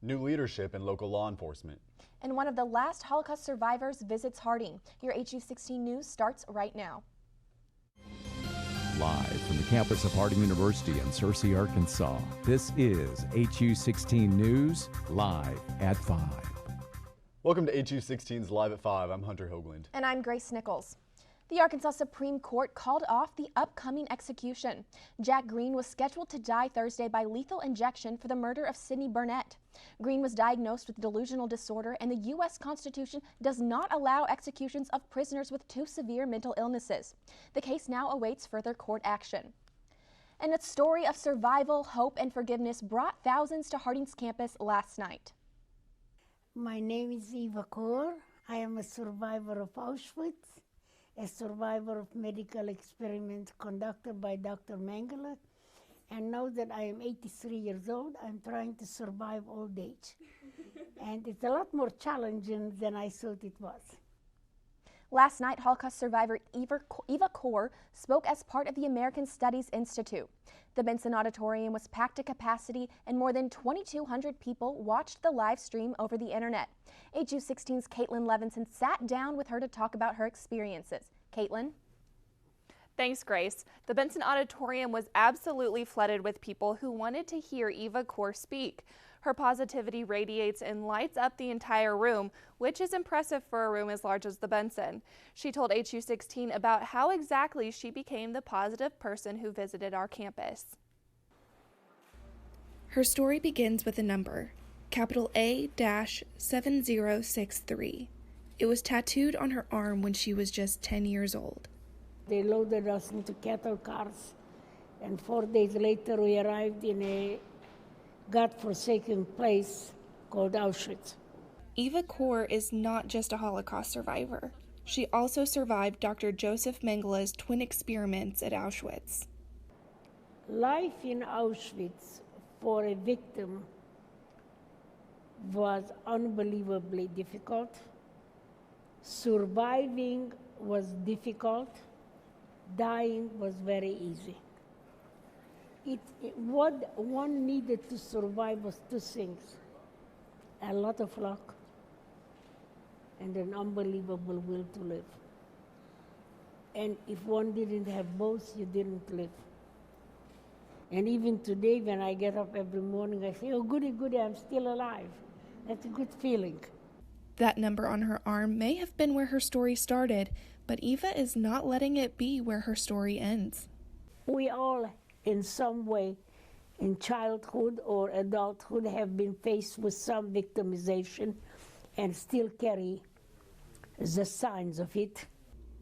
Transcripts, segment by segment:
New leadership in local law enforcement. And one of the last Holocaust survivors visits Harding. Your HU16 news starts right now. Live from the campus of Harding University in Searcy, Arkansas, this is HU16 News, live at 5. Welcome to HU16's Live at 5. I'm Hunter Hoagland. And I'm Grace Nichols. The Arkansas Supreme Court called off the upcoming execution. Jack Green was scheduled to die Thursday by lethal injection for the murder of Sidney Burnett. Green was diagnosed with delusional disorder, and the U.S. Constitution does not allow executions of prisoners with too severe mental illnesses. The case now awaits further court action. And a story of survival, hope, and forgiveness brought thousands to Harding's campus last night. My name is Eva Kor. I am a survivor of Auschwitz, a survivor of medical experiments conducted by Dr. Mengele, and now that I am 83 years old, I'm trying to survive old age. And it's a lot more challenging than I thought it was. Last night, Holocaust survivor Eva Kor spoke as part of the American Studies Institute. The Benson Auditorium was packed to capacity, and more than 2,200 people watched the live stream over the internet. HU16's Caitlin Levinson sat down with her to talk about her experiences. Caitlin? Thanks, Grace. The Benson Auditorium was absolutely flooded with people who wanted to hear Eva Kor speak. Her positivity radiates and lights up the entire room, which is impressive for a room as large as the Benson. She told HU16 about how exactly she became the positive person who visited our campus. Her story begins with a number, capital A-7063. It was tattooed on her arm when she was just 10 years old. They loaded us into cattle cars, and 4 days later we arrived in a God-forsaken place called Auschwitz. Eva Kor is not just a Holocaust survivor. She also survived Dr. Joseph Mengele's twin experiments at Auschwitz. Life in Auschwitz for a victim was unbelievably difficult. Surviving was difficult. Dying was very easy. What one needed to survive was two things: a lot of luck and an unbelievable will to live. And if one didn't have both, you didn't live. And even today, when I get up every morning, I say, oh, goody, goody, I'm still alive. That's a good feeling. That number on her arm may have been where her story started, but Eva is not letting it be where her story ends. We all, in some way, in childhood or adulthood, have been faced with some victimization and still carry the signs of it.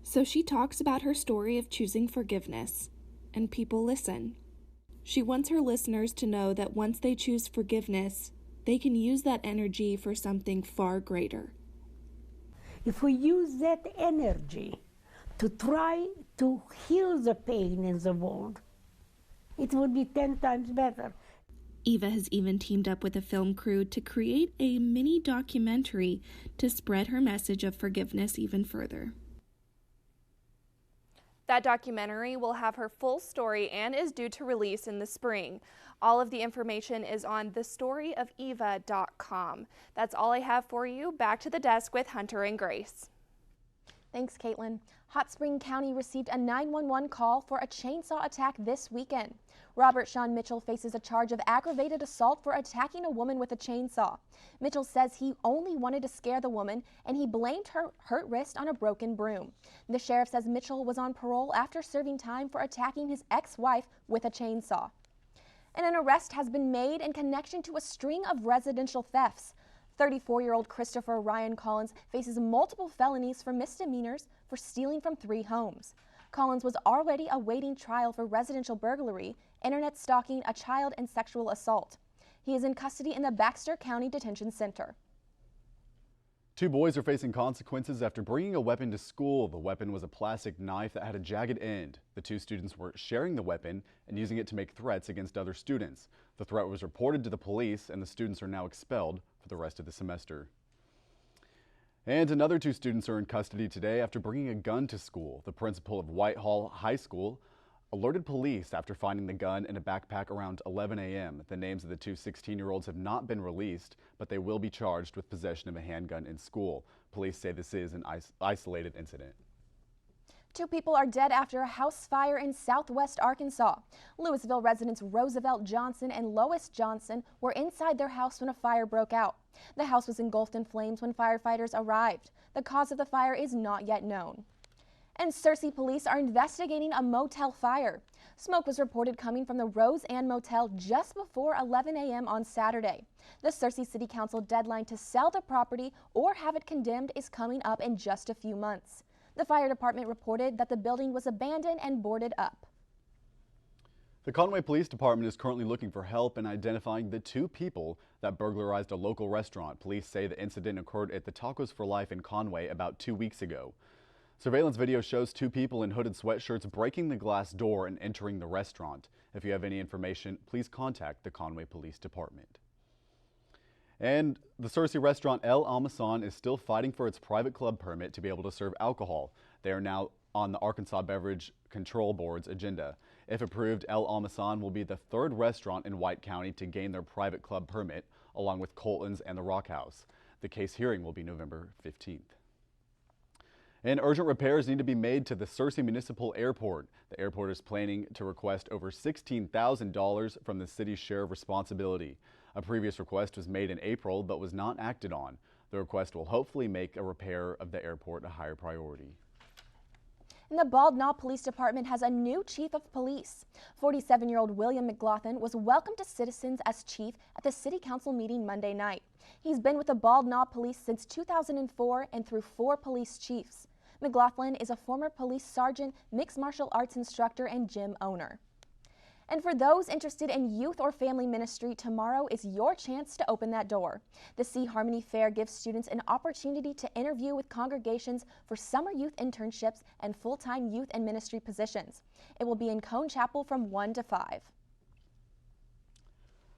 So she talks about her story of choosing forgiveness, and people listen. She wants her listeners to know that once they choose forgiveness, they can use that energy for something far greater. If we use that energy to try to heal the pain in the world, it would be 10 times better. Eva has even teamed up with a film crew to create a mini documentary to spread her message of forgiveness even further. That documentary will have her full story and is due to release in the spring. All of the information is on thestoryofeva.com. That's all I have for you. Back to the desk with Hunter and Grace. Thanks, Caitlin. Hot Spring County received a 911 call for a chainsaw attack this weekend. Robert Sean Mitchell faces a charge of aggravated assault for attacking a woman with a chainsaw. Mitchell says he only wanted to scare the woman, and he blamed her hurt wrist on a broken broom. The sheriff says Mitchell was on parole after serving time for attacking his ex-wife with a chainsaw. And an arrest has been made in connection to a string of residential thefts. 34-year-old Christopher Ryan Collins faces multiple felonies for misdemeanors for stealing from 3 homes. Collins was already awaiting trial for residential burglary, internet stalking, a child, and sexual assault. He is in custody in the Baxter County Detention Center. 2 boys are facing consequences after bringing a weapon to school. The weapon was a plastic knife that had a jagged end. The 2 students were sharing the weapon and using it to make threats against other students. The threat was reported to the police, and the students are now expelled for the rest of the semester. And another 2 students are in custody today after bringing a gun to school. The principal of Whitehall High School alerted police after finding the gun in a backpack around 11 a.m. The names of the two 16-year-olds have not been released, but they will be charged with possession of a handgun in school. Police say this is an isolated incident. 2 people are dead after a house fire in southwest Arkansas. Louisville residents Roosevelt Johnson and Lois Johnson were inside their house when a fire broke out. The house was engulfed in flames when firefighters arrived. The cause of the fire is not yet known. And Searcy police are investigating a motel fire. Smoke was reported coming from the Rose Ann Motel just before 11 a.m. on Saturday. The Searcy City Council deadline to sell the property or have it condemned is coming up in just a few months. The fire department reported that the building was abandoned and boarded up. The Conway Police Department is currently looking for help in identifying the 2 people that burglarized a local restaurant. Police say the incident occurred at the Tacos for Life in Conway about 2 weeks ago. Surveillance video shows 2 people in hooded sweatshirts breaking the glass door and entering the restaurant. If you have any information, please contact the Conway Police Department. And the Searcy restaurant El Almazan is still fighting for its private club permit to be able to serve alcohol. They are now on the Arkansas Beverage Control Board's agenda. If approved, El Almazan will be the 3rd restaurant in White County to gain their private club permit, along with Colton's and the Rock House. The case hearing will be November 15th. And urgent repairs need to be made to the Searcy Municipal Airport. The airport is planning to request over $16,000 from the city's share of responsibility. A previous request was made in April but was not acted on. The request will hopefully make a repair of the airport a higher priority. And the Bald Knob Police Department has a new chief of police. 47-year-old William McLaughlin was welcomed to citizens as chief at the city council meeting Monday night. He's been with the Bald Knob Police since 2004 and through 4 police chiefs. McLaughlin is a former police sergeant, mixed martial arts instructor, and gym owner. And for those interested in youth or family ministry, tomorrow is your chance to open that door. The Sea Harmony Fair gives students an opportunity to interview with congregations for summer youth internships and full-time youth and ministry positions. It will be in Cone Chapel from 1 to 5.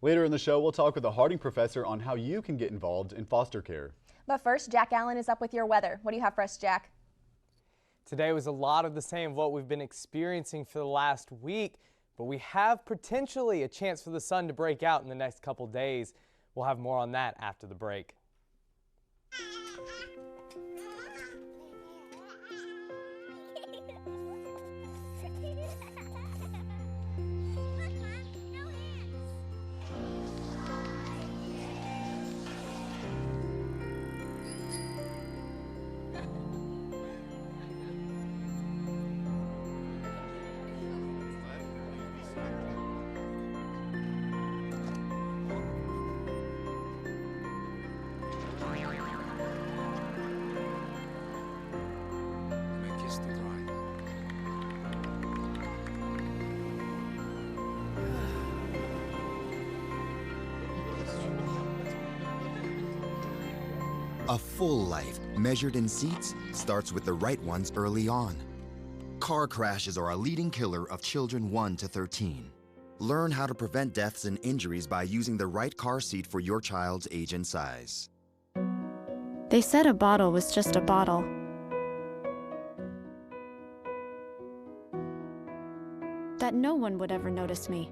Later in the show, we'll talk with a Harding professor on how you can get involved in foster care. But first, Jack Allen is up with your weather. What do you have for us, Jack? Today was a lot of the same of what we've been experiencing for the last week. But we have potentially a chance for the sun to break out in the next couple days. We'll have more on that after the break. A full life, measured in seats, starts with the right ones early on. Car crashes are a leading killer of children 1 to 13. Learn how to prevent deaths and injuries by using the right car seat for your child's age and size. They said a bottle was just a bottle. That no one would ever notice me.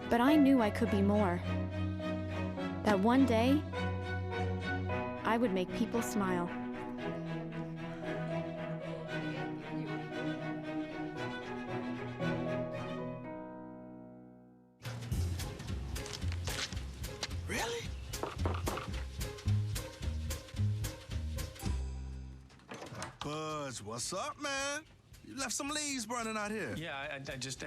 But I knew I could be more. That one day, I would make people smile. Really? Buzz, what's up, man? You left some leaves burning out here. Yeah, I just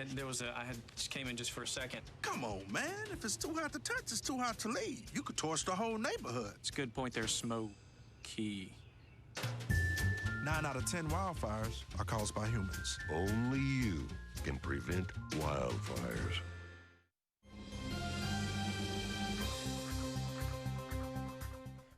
came in just for a second. Come on, man. If it's too hot to touch, it's too hot to leave. You could torch the whole neighborhood. It's a good point there, Smokey. 9 out of 10 wildfires are caused by humans. Only you can prevent wildfires.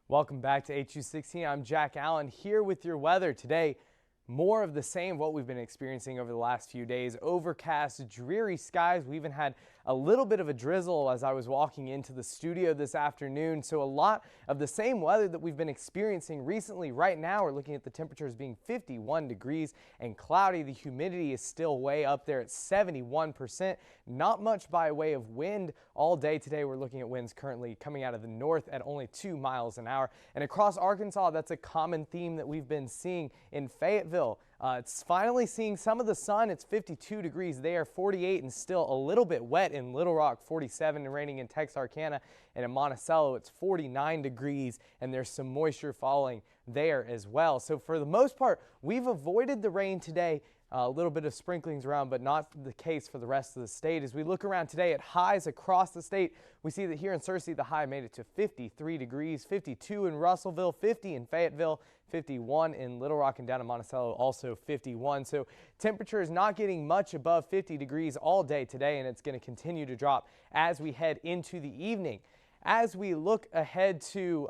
Welcome back to HU16. I'm Jack Allen here with your weather. Today, more of the same what we've been experiencing over the last few days. Overcast, dreary skies. We even had a little bit of a drizzle as I was walking into the studio this afternoon. So a lot of the same weather that we've been experiencing recently. Right now, we're looking at the temperatures being 51 degrees and cloudy. The humidity is still way up there at 71%. Not much by way of wind all day today. We're looking at winds currently coming out of the north at only 2 miles an hour. And across Arkansas, that's a common theme that we've been seeing in Fayetteville. It's finally seeing some of the sun. It's 52 degrees there, 48 and still a little bit wet in Little Rock, 47 and raining in Texarkana, and in Monticello it's 49 degrees and there's some moisture falling there as well. So for the most part, we've avoided the rain today. A little bit of sprinklings around, but not the case for the rest of the state. As we look around today at highs across the state, we see that here in Searcy, the high made it to 53 degrees, 52 in Russellville, 50 in Fayetteville, 51 in Little Rock, and down in Monticello, also 51. So temperature is not getting much above 50 degrees all day today, and it's going to continue to drop as we head into the evening. As we look ahead to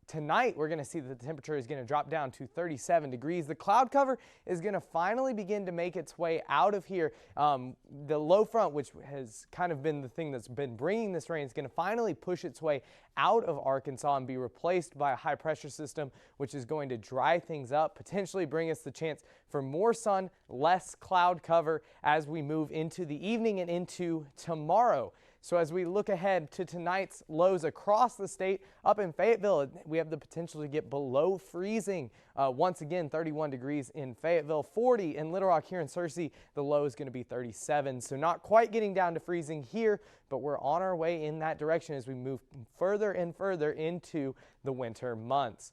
tonight, we're going to see that the temperature is going to drop down to 37 degrees. The cloud cover is going to finally begin to make its way out of here. The low front, which has kind of been the thing that's been bringing this rain, is going to finally push its way out of Arkansas and be replaced by a high pressure system, which is going to dry things up, potentially bring us the chance for more sun, less cloud cover as we move into the evening and into tomorrow. So as we look ahead to tonight's lows across the state, up in Fayetteville, we have the potential to get below freezing. Once again, 31 degrees in Fayetteville, 40 in Little Rock. Here in Searcy, the low is going to be 37. So not quite getting down to freezing here, but we're on our way in that direction as we move further and further into the winter months.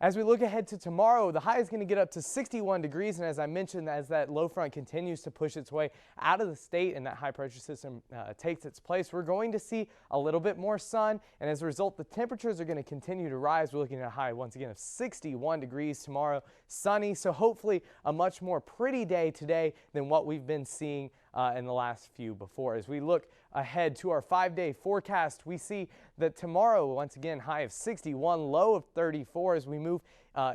As we look ahead to tomorrow, the high is going to get up to 61 degrees, and as I mentioned, as that low front continues to push its way out of the state and that high pressure system takes its place, we're going to see a little bit more sun, and as a result, the temperatures are going to continue to rise. We're looking at a high, once again, of 61 degrees tomorrow, sunny, so hopefully a much more pretty day today than what we've been seeing in the last few before. As we look ahead to our 5-day forecast, we see that tomorrow, once again, high of 61, low of 34. As we move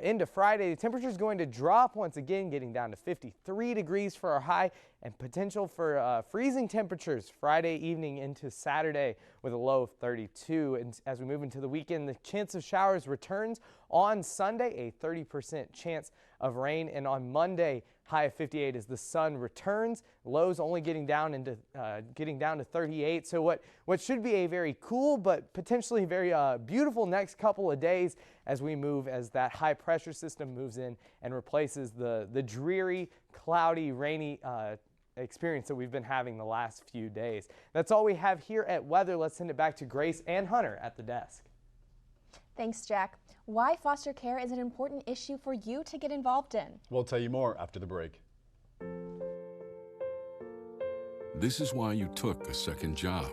into Friday, the temperature is going to drop once again, getting down to 53 degrees for our high, and potential for freezing temperatures Friday evening into Saturday with a low of 32. And as we move into the weekend, the chance of showers returns on Sunday, a 30% chance of rain, and on Monday, high of 58 as the sun returns. Lows only getting down to 38. So what should be a very cool but potentially very beautiful next couple of days as we move, as that high pressure system moves in and replaces the dreary, cloudy, rainy experience that we've been having the last few days. That's all we have here at weather. Let's send it back to Grace and Hunter at the desk. Thanks, Jack. Why foster care is an important issue for you to get involved in. We'll tell you more after the break. This is why you took a second job.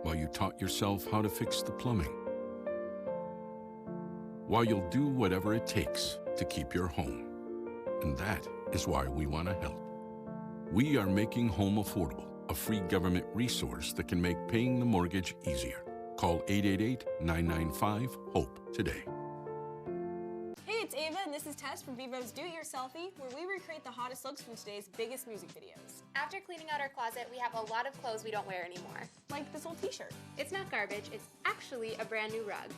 Why you taught yourself how to fix the plumbing. Why you'll do whatever it takes to keep your home. And that is why we want to help. We are making home affordable, a free government resource that can make paying the mortgage easier. Call 888-995-HOPE today. Hey, it's Ava, and this is Tess from Vivo's Do It Yourselfie, where we recreate the hottest looks from today's biggest music videos. After cleaning out our closet, we have a lot of clothes we don't wear anymore. Like this old t-shirt. It's not garbage, it's actually a brand new rug.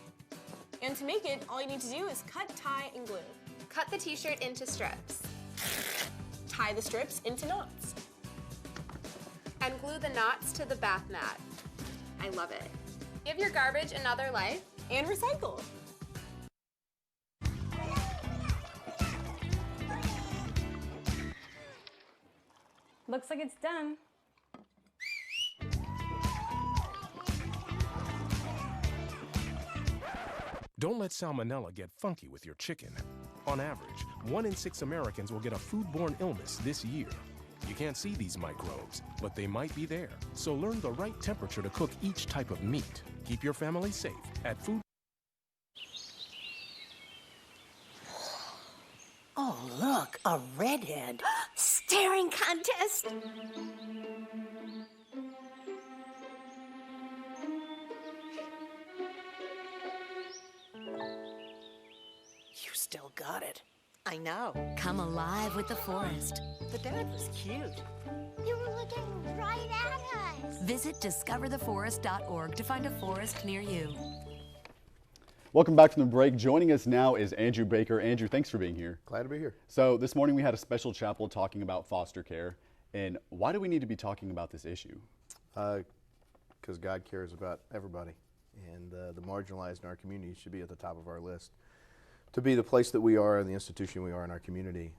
And to make it, all you need to do is cut, tie, and glue. Cut the t-shirt into strips. Tie the strips into knots. And glue the knots to the bath mat. I love it. Give your garbage another life. And recycle. Looks like it's done. Don't let salmonella get funky with your chicken. On average, 1 in 6 Americans will get a foodborne illness this year. You can't see these microbes, but they might be there. So learn the right temperature to cook each type of meat. Keep your family safe at Food. Oh, look, a redhead. Staring contest. I know. Come alive with the forest. The dad was cute. You were looking right at us. Visit discovertheforest.org to find a forest near you. Welcome back from the break. Joining us now is Andrew Baker. Andrew, thanks for being here. Glad to be here. So this morning we had a special chapel talking about foster care. And why do we need to be talking about this issue? Because God cares about everybody. And the marginalized in our community should be at the top of our list. To be the place that we are and the institution we are in our community,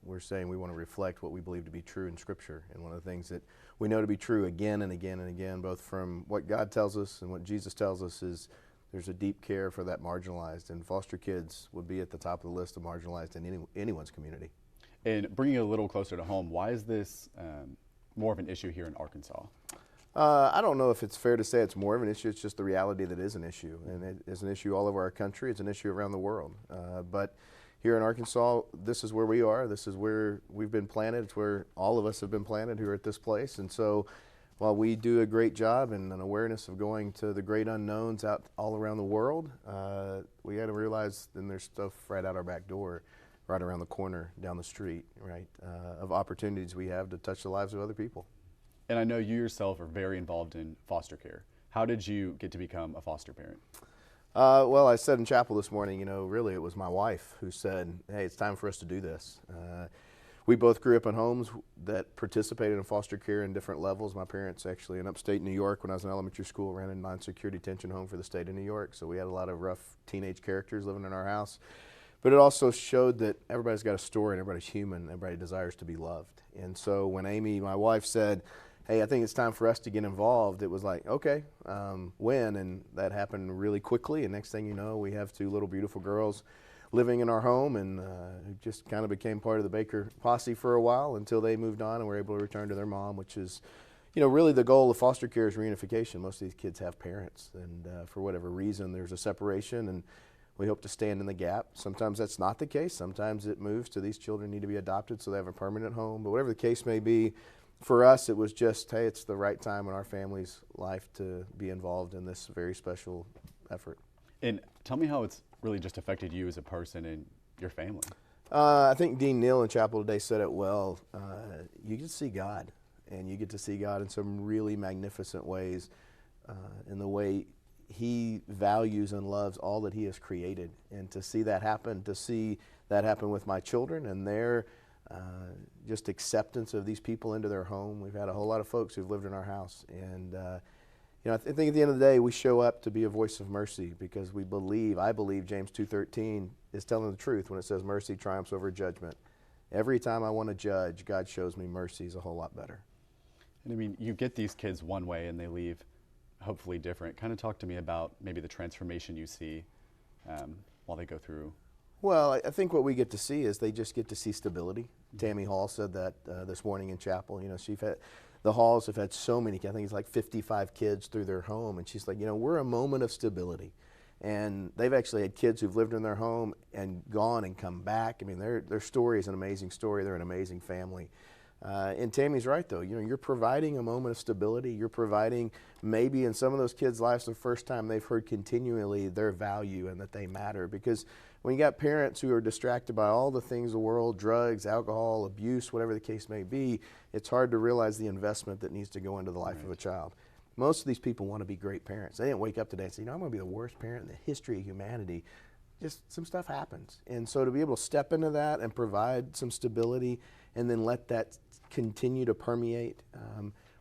we're saying we want to reflect what we believe to be true in Scripture. And one of the things that we know to be true again and again and again, both from what God tells us and what Jesus tells us, is there's a deep care for that marginalized. And foster kids would be at the top of the list of marginalized in anyone's community. And bringing it a little closer to home, why is this more of an issue here in Arkansas? I don't know if it's fair to say it's more of an issue. It's just the reality that it is an issue. And it is an issue all over our country. It's an issue around the world. But here in Arkansas, this is where we are. This is where we've been planted. It's where all of us have been planted who are at this place. And so while we do a great job and an awareness of going to the great unknowns out all around the world, we got to realize then there's stuff right out our back door, right around the corner, down the street, right, of opportunities we have to touch the lives of other people. And I know you yourself are very involved in foster care. How did you get to become a foster parent? Well, I said in chapel this morning, really it was my wife who said, hey, it's time for us to do this. We both grew up in homes that participated in foster care in different levels. My parents actually in upstate New York, when I was in elementary school, ran a non-secure detention home for the state of New York. So we had a lot of rough teenage characters living in our house. But it also showed that everybody's got a story and everybody's human, everybody desires to be loved. And so when Amy, my wife, said, hey, I think it's time for us to get involved, it was like, okay, when? And that happened really quickly. And next thing you know, we have two little beautiful girls living in our home, and just kind of became part of the Baker posse for a while until they moved on and were able to return to their mom, which is, really the goal of foster care is reunification. Most of these kids have parents, and for whatever reason, there's a separation, and we hope to stand in the gap. Sometimes that's not the case. Sometimes it moves to these children need to be adopted so they have a permanent home. But whatever the case may be, for us, it was just, hey, it's the right time in our family's life to be involved in this very special effort. And tell me how it's really just affected you as a person and your family. I think Dean Neal in chapel today said it well. You get to see God, and you get to see God in some really magnificent ways, in the way He values and loves all that He has created. And to see that happen with my children and their just acceptance of these people into their home. We've had a whole lot of folks who've lived in our house, and I think at the end of the day we show up to be a voice of mercy because I believe James 2:13 is telling the truth when it says mercy triumphs over judgment. Every time I want to judge, God shows me mercy is a whole lot better. And I mean, you get these kids one way and they leave hopefully different. Kind of talk to me about maybe the transformation you see while they go through. Well, I think what we get to see is they just get to see stability. Tammy Hall said that this morning in chapel. The Halls have had so many, I think it's like 55 kids through their home, and she's like, we're a moment of stability. And they've actually had kids who've lived in their home and gone and come back. I mean, their story is an amazing story. They're an amazing family. And Tammy's right, though. You're providing a moment of stability. You're providing maybe in some of those kids' lives the first time they've heard continually their value and that they matter. Because when you got parents who are distracted by all the things of the world, drugs, alcohol, abuse, whatever the case may be, it's hard to realize the investment that needs to go into the life of a child. Most of these people want to be great parents. They didn't wake up today and say, I'm going to be the worst parent in the history of humanity. Just some stuff happens. And so to be able to step into that and provide some stability and then let that continue to permeate,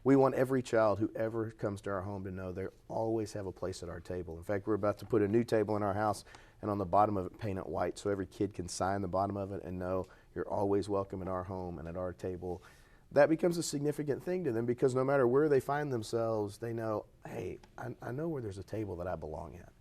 we want every child who ever comes to our home to know they always have a place at our table. In fact, we're about to put a new table in our house, and on the bottom of it paint it white so every kid can sign the bottom of it and know you're always welcome in our home and at our table. That becomes a significant thing to them because no matter where they find themselves, they know, hey, I know where there's a table that I belong at.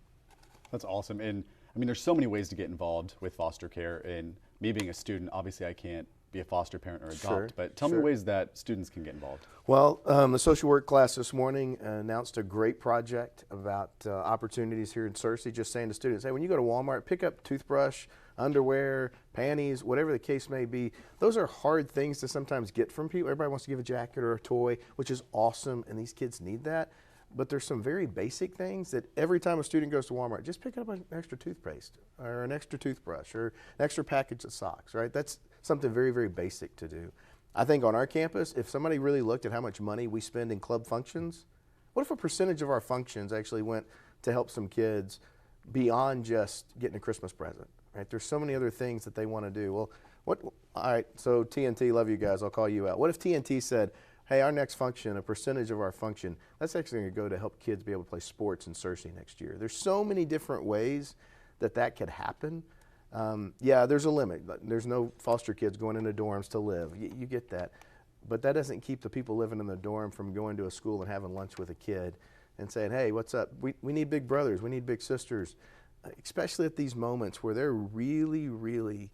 That's awesome. And I mean, there's so many ways to get involved with foster care. And me being a student, obviously I can't be a foster parent or adopt, but tell me ways that students can get involved. Well, the social work class this morning announced a great project about opportunities here in Searcy, just saying to students, hey, when you go to Walmart, pick up toothbrush, underwear, panties, whatever the case may be. Those are hard things to sometimes get from people. Everybody wants to give a jacket or a toy, which is awesome, and these kids need that. but there's some very basic things that every time a student goes to Walmart, just pick up an extra toothpaste or an extra toothbrush or an extra package of socks, right? That's something very, very basic to do. I think on our campus, if somebody really looked at how much money we spend in club functions, what if a percentage of our functions actually went to help some kids beyond just getting a Christmas present, right? There's so many other things that they want to do. Well, all right, so TNT, love you guys, I'll call you out. What if TNT said, hey, our next function, a percentage of our function, that's actually going to go to help kids be able to play sports in Searcy next year. There's so many different ways that could happen. Yeah, there's a limit. There's no foster kids going into dorms to live. You get that. But that doesn't keep the people living in the dorm from going to a school and having lunch with a kid and saying, hey, what's up? We need big brothers. We need big sisters, especially at these moments where they're really, really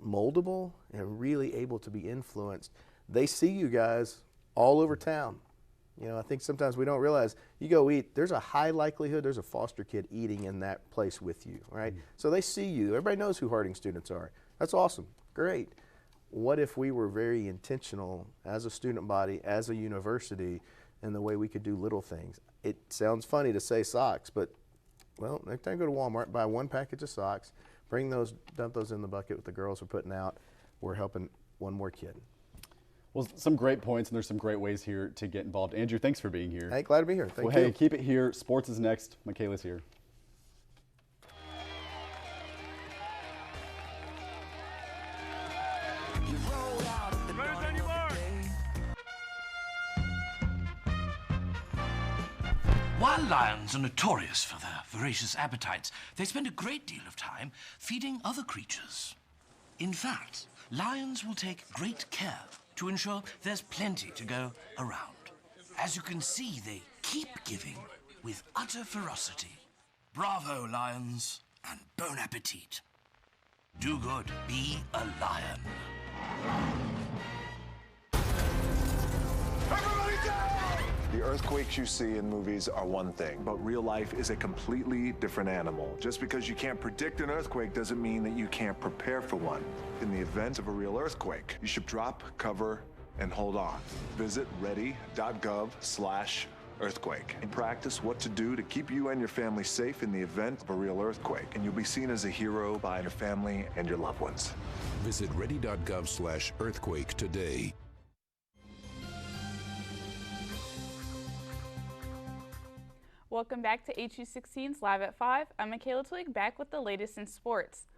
moldable and really able to be influenced. They see you guys all over town. You know, I think sometimes we don't realize you go eat, there's a high likelihood there's a foster kid eating in that place with you, right? So they see you. Everybody knows who Harding students are. That's awesome. Great. What if we were very intentional as a student body, as a university, in the way we could do little things? It sounds funny to say socks, but, well, next time you go to Walmart, buy one package of socks, bring those, dump those in the bucket with the girls are putting out. We're helping one more kid. Well, some great points, and there's some great ways here to get involved. Andrew, thanks for being here. Hey, glad to be here. Thank you. Hey, keep it here. Sports is next. Michaela's here. While lions are notorious for their voracious appetites, they spend a great deal of time feeding other creatures. In fact, lions will take great care to ensure there's plenty to go around. As you can see, they keep giving with utter ferocity. Bravo, lions, and bon appetit. Do good, be a lion. Everybody down! The earthquakes you see in movies are one thing, but real life is a completely different animal. Just because you can't predict an earthquake doesn't mean that you can't prepare for one. In the event of a real earthquake, you should drop, cover, and hold on. Visit ready.gov/earthquake and practice what to do to keep you and your family safe in the event of a real earthquake. And you'll be seen as a hero by your family and your loved ones. Visit ready.gov/earthquake today. Welcome back to HU16's Live at 5. I'm Michaela Twig, back with the latest in sports.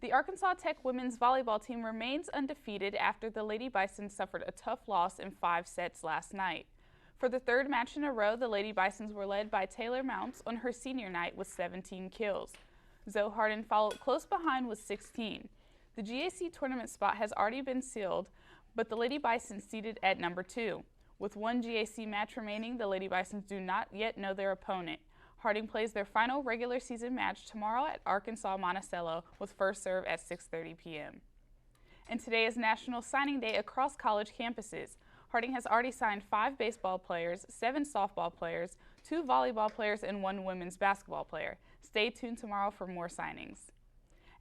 The Arkansas Tech women's volleyball team remains undefeated after the Lady Bisons suffered a tough loss in 5 sets last night. For the third match in a row, the Lady Bisons were led by Taylor Mounts on her senior night with 17 kills. Zoe Harden followed close behind with 16. The GAC tournament spot has already been sealed, but the Lady Bisons seated at number 2. With one GAC match remaining, the Lady Bisons do not yet know their opponent. Harding plays their final regular season match tomorrow at Arkansas Monticello with first serve at 6:30 p.m. And today is National Signing Day across college campuses. Harding has already signed 5 baseball players, 7 softball players, 2 volleyball players, and 1 women's basketball player. Stay tuned tomorrow for more signings.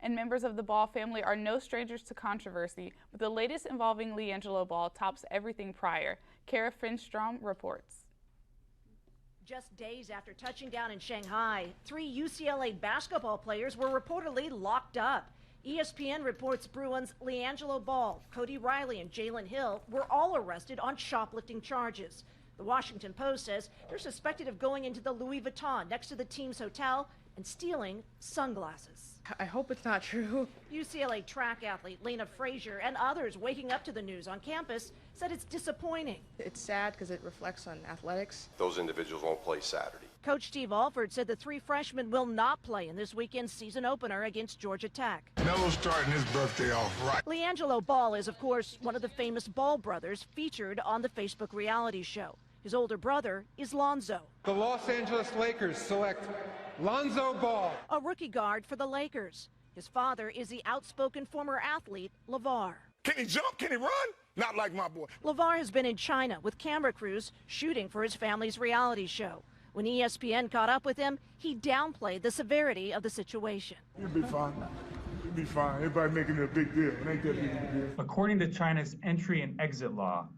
And members of the Ball family are no strangers to controversy, but the latest involving LiAngelo Ball tops everything prior. Kara Finstrom reports. Just days after touching down in Shanghai, 3 UCLA basketball players were reportedly locked up. ESPN reports Bruins' LiAngelo Ball, Cody Riley, and Jalen Hill were all arrested on shoplifting charges. The Washington Post says they're suspected of going into the Louis Vuitton next to the team's hotel and stealing sunglasses. I hope it's not true. UCLA track athlete Lena Frazier and others waking up to the news on campus said it's disappointing. It's sad because it reflects on athletics. Those individuals won't play Saturday. Coach Steve Alford said the 3 freshmen will not play in this weekend's season opener against Georgia Tech. Melo's starting his birthday off right. LiAngelo Ball is, of course, one of the famous Ball brothers featured on the Facebook reality show. His older brother is Lonzo. The Los Angeles Lakers select Lonzo Ball, a rookie guard for the Lakers. His father is the outspoken former athlete, LeVar. Can he jump? Can he run? Not like my boy. LeVar has been in China with camera crews shooting for his family's reality show. When ESPN caught up with him, he downplayed the severity of the situation. You'll be fine. You'll be fine. Everybody making it a big deal. It ain't that big of a deal. According to China's entry and exit law,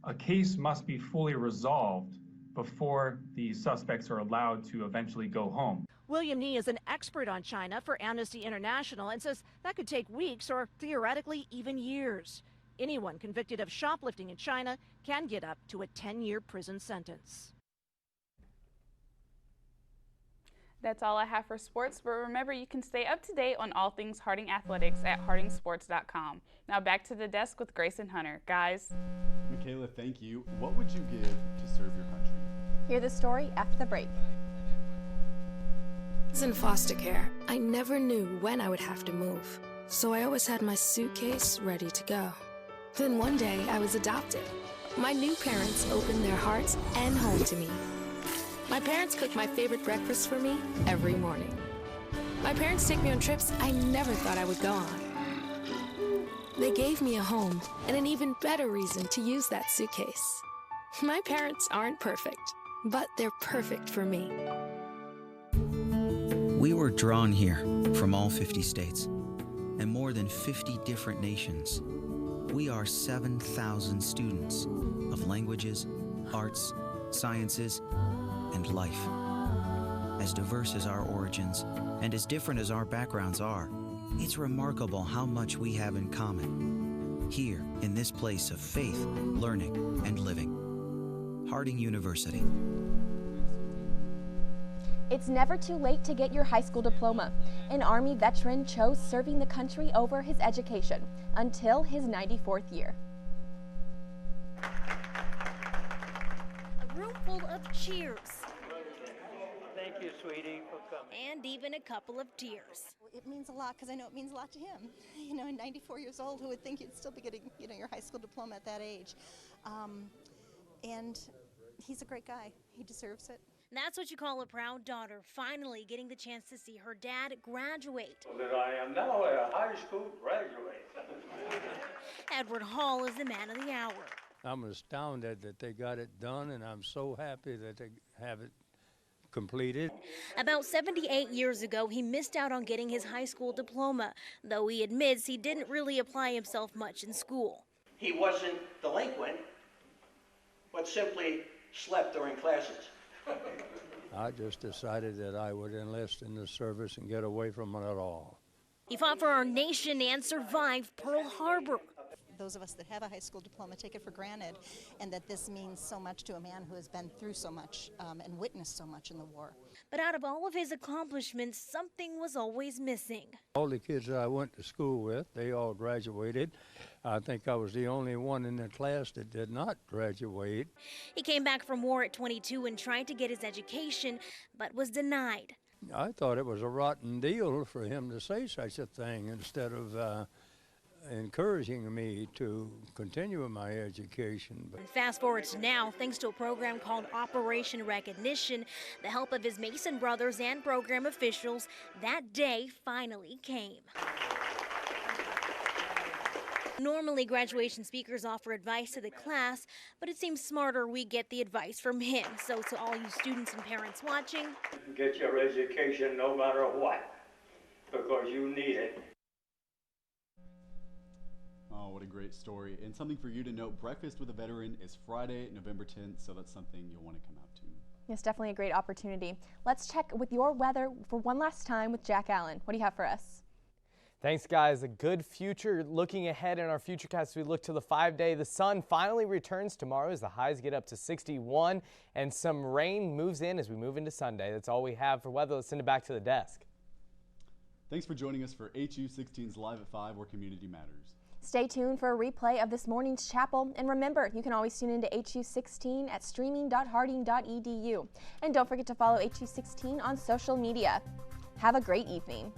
a case must be fully resolved before the suspects are allowed to eventually go home. William Nee is an expert on China for Amnesty International and says that could take weeks or theoretically even years. Anyone convicted of shoplifting in China can get up to a 10-year prison sentence. That's all I have for sports, but remember you can stay up to date on all things Harding Athletics at hardingsports.com. Now back to the desk with Grace and Hunter. Guys. Michaela, thank you. What would you give to serve your country? Hear the story after the break. I was in foster care. I never knew when I would have to move, so I always had my suitcase ready to go. Then one day I was adopted. My new parents opened their hearts and home to me. My parents cook my favorite breakfast for me every morning. My parents take me on trips I never thought I would go on. They gave me a home and an even better reason to use that suitcase. My parents aren't perfect, but they're perfect for me. We were drawn here from all 50 states and more than 50 different nations. We are 7,000 students of languages, arts, sciences, and life. As diverse as our origins and as different as our backgrounds are, it's remarkable how much we have in common here in this place of faith, learning, and living. Harding University. It's never too late to get your high school diploma. An Army veteran chose serving the country over his education until his 94th year. A room full of cheers. Thank you, sweetie, for coming. And even a couple of tears. It means a lot because I know it means a lot to him. You know, 94 years old, who would think you'd still be getting, you know, your high school diploma at that age? And he's a great guy. He deserves it. That's what you call a proud daughter, finally getting the chance to see her dad graduate. Well, that I am now a high school graduate. Edward Hall is the man of the hour. I'm astounded that they got it done, and I'm so happy that they have it completed. About 78 years ago, he missed out on getting his high school diploma, though he admits he didn't really apply himself much in school. He wasn't delinquent, but simply slept during classes. I just decided that I would enlist in the service and get away from it at all. He fought for our nation and survived Pearl Harbor. Those of us that have a high school diploma take it for granted, and that this means so much to a man who has been through so much and witnessed so much in the war. But out of all of his accomplishments, something was always missing. All the kids that I went to school with, they all graduated. I think I was the only one in the class that did not graduate. He came back from war at 22 and tried to get his education, but was denied. I thought it was a rotten deal for him to say such a thing instead of encouraging me to continue my education. And fast forward to now, thanks to a program called Operation Recognition, the help of his Mason brothers and program officials, that day finally came. Normally, graduation speakers offer advice to the class, but it seems smarter we get the advice from him. So to all you students and parents watching, get your education no matter what, because you need it. Oh, what a great story. And something for you to note, Breakfast with a Veteran is Friday, November 10th, so that's something you'll want to come out to. Yes, definitely a great opportunity. Let's check with your weather for one last time with Jack Allen. What do you have for us? Thanks, guys. A good future looking ahead in our Futurecast. We look to the 5-day. The sun finally returns tomorrow as the highs get up to 61 and some rain moves in as we move into Sunday. That's all we have for weather. Let's send it back to the desk. Thanks for joining us for HU16's Live at 5, where community matters. Stay tuned for a replay of this morning's chapel. And remember, you can always tune into HU16 at streaming.harding.edu. And don't forget to follow HU16 on social media. Have a great evening.